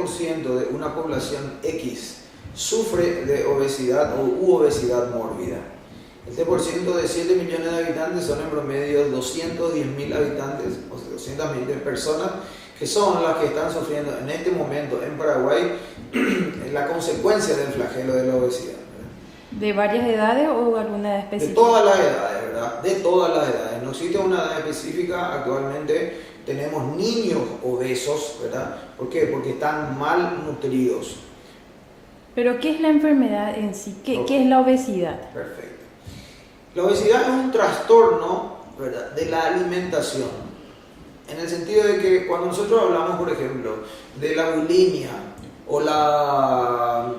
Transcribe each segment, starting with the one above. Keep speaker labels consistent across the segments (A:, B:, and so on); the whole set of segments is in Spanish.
A: 7% de una población X sufre de obesidad u obesidad mórbida. El 7% de 7 millones de habitantes son en promedio 210.000 habitantes, o sea, 200.000 personas, que son las que están sufriendo en este momento en Paraguay la consecuencia del flagelo de la obesidad.
B: ¿De varias edades o alguna edad específica?
A: De todas las edades, ¿verdad? De todas las edades. No existe una edad específica. Actualmente tenemos niños obesos, ¿verdad? ¿Por qué? Porque están mal nutridos.
B: ¿Pero qué es la enfermedad en sí? ¿Qué es la obesidad?
A: Perfecto. La obesidad es un trastorno, ¿verdad?, de la alimentación. En el sentido de que cuando nosotros hablamos, por ejemplo, de la bulimia o la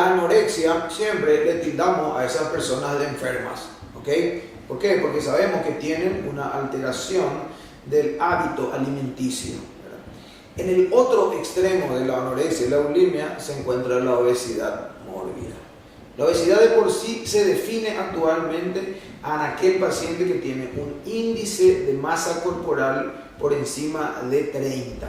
A: anorexia, siempre le tildamos a esas personas de enfermas, ¿ok? ¿Por qué? Porque sabemos que tienen una alteración del hábito alimenticio, ¿verdad? En el otro extremo de la anorexia y la bulimia se encuentra la obesidad mórbida. La obesidad de por sí se define actualmente a aquel paciente que tiene un índice de masa corporal por encima de 30.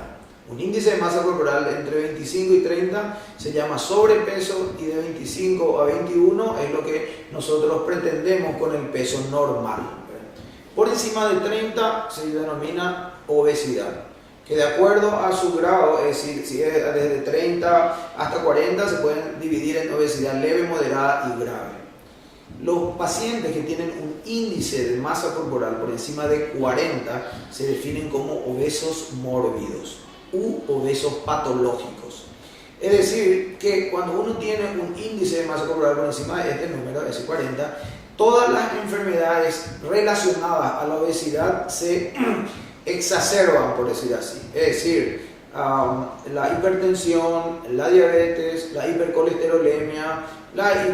A: Un índice de masa corporal entre 25 y 30 se llama sobrepeso, y de 25 a 21 es lo que nosotros pretendemos con el peso normal. Por encima de 30 se denomina obesidad, que de acuerdo a su grado, es decir, si es desde 30 hasta 40, se pueden dividir en obesidad leve, moderada y grave. Los pacientes que tienen un índice de masa corporal por encima de 40 se definen como obesos mórbidos u obesos patológicos. Es decir, que cuando uno tiene un índice de masa corporal por encima de este número, es decir, 40, todas las enfermedades relacionadas a la obesidad se exacerban, por decir así. Es decir, la hipertensión, la diabetes, la hipercolesterolemia, la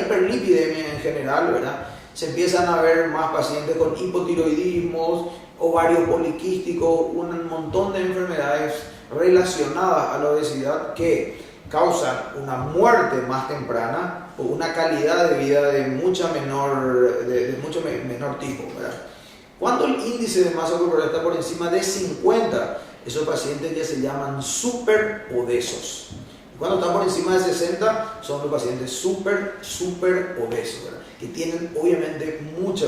A: hiperlipidemia en general, ¿verdad? Se empiezan a ver más pacientes con hipotiroidismos, ovarios poliquísticos, un montón de enfermedades relacionadas a la obesidad que causan una muerte más temprana o una calidad de vida de mucho menor tipo, ¿verdad? Cuando el índice de masa corporal está por encima de 50, esos pacientes ya se llaman super obesos. Cuando están por encima de 60, son los pacientes super obesos, ¿verdad?, que tienen obviamente mucha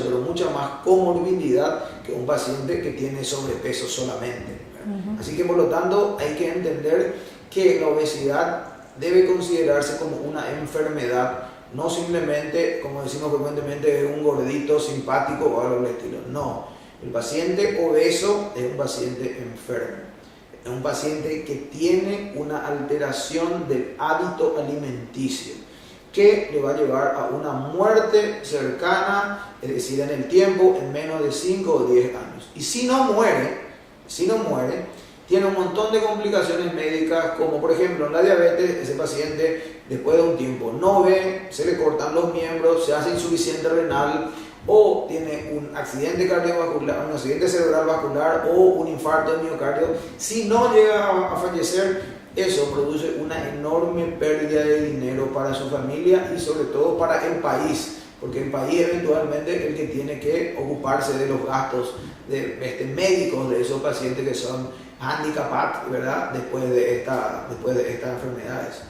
A: más comorbilidad que un paciente que tiene sobrepeso solamente, ¿verdad? Así que por lo tanto hay que entender que la obesidad debe considerarse como una enfermedad, no simplemente, como decimos frecuentemente, un gordito simpático o algo del estilo. No, el paciente obeso es un paciente enfermo. Es un paciente que tiene una alteración del hábito alimenticio que le va a llevar a una muerte cercana, es decir, en el tiempo, en menos de 5 o 10 años. Y si no muere, tiene un montón de complicaciones médicas, como por ejemplo en la diabetes, ese paciente después de un tiempo no ve, se le cortan los miembros, se hace insuficiencia renal, o tiene un accidente cardiovascular, un accidente cerebral vascular o un infarto de miocardio. Si no llega a fallecer, eso produce una enorme pérdida de dinero para su familia y sobre todo para el país, porque el país eventualmente es el que tiene que ocuparse de los gastos médicos de esos pacientes que son handicapados, ¿verdad?, después de estas enfermedades.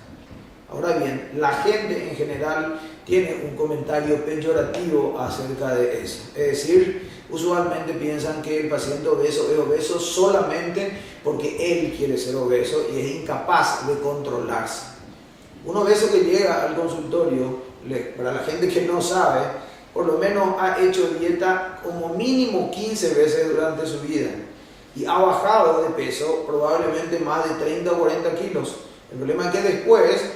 A: Ahora bien, la gente en general tiene un comentario peyorativo acerca de eso. Es decir, usualmente piensan que el paciente obeso es obeso solamente porque él quiere ser obeso y es incapaz de controlarse. Un obeso que llega al consultorio, para la gente que no sabe, por lo menos ha hecho dieta como mínimo 15 veces durante su vida y ha bajado de peso probablemente más de 30 o 40 kilos. El problema es que después,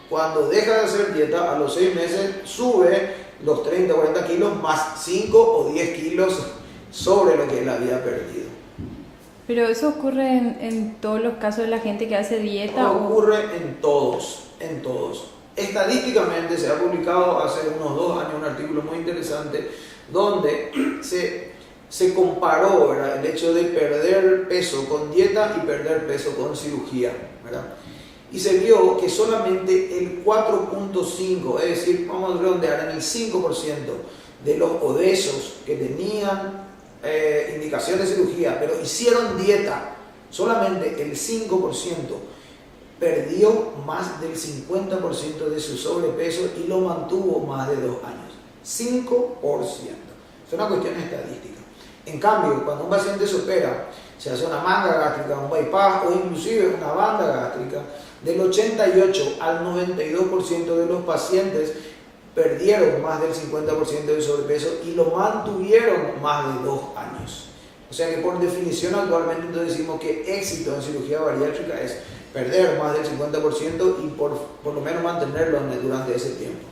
A: cuando deja de hacer dieta, a los 6 meses sube los 30 o 40 kilos más 5 o 10 kilos sobre lo que él había perdido.
B: ¿Pero eso ocurre en todos los casos de la gente que hace dieta?
A: No, ocurre en todos. Estadísticamente se ha publicado hace unos 2 años un artículo muy interesante donde se comparó, ¿verdad?, el hecho de perder peso con dieta y perder peso con cirugía, ¿verdad? Y se vio que solamente el 4.5, es decir, vamos a redondear, en el 5% de los obesos que tenían indicación de cirugía, pero hicieron dieta solamente el 5% perdió más del 50% de su sobrepeso y lo mantuvo más de 2 años. 5%. Es una cuestión estadística. En cambio, cuando un paciente se opera, se hace una manga gástrica, un bypass o inclusive una banda gástrica, del 88 al 92% de los pacientes perdieron más del 50% de sobrepeso y lo mantuvieron más de 2 años. O sea que por definición actualmente entonces decimos que éxito en cirugía bariátrica es perder más del 50% y por lo menos mantenerlo durante ese tiempo.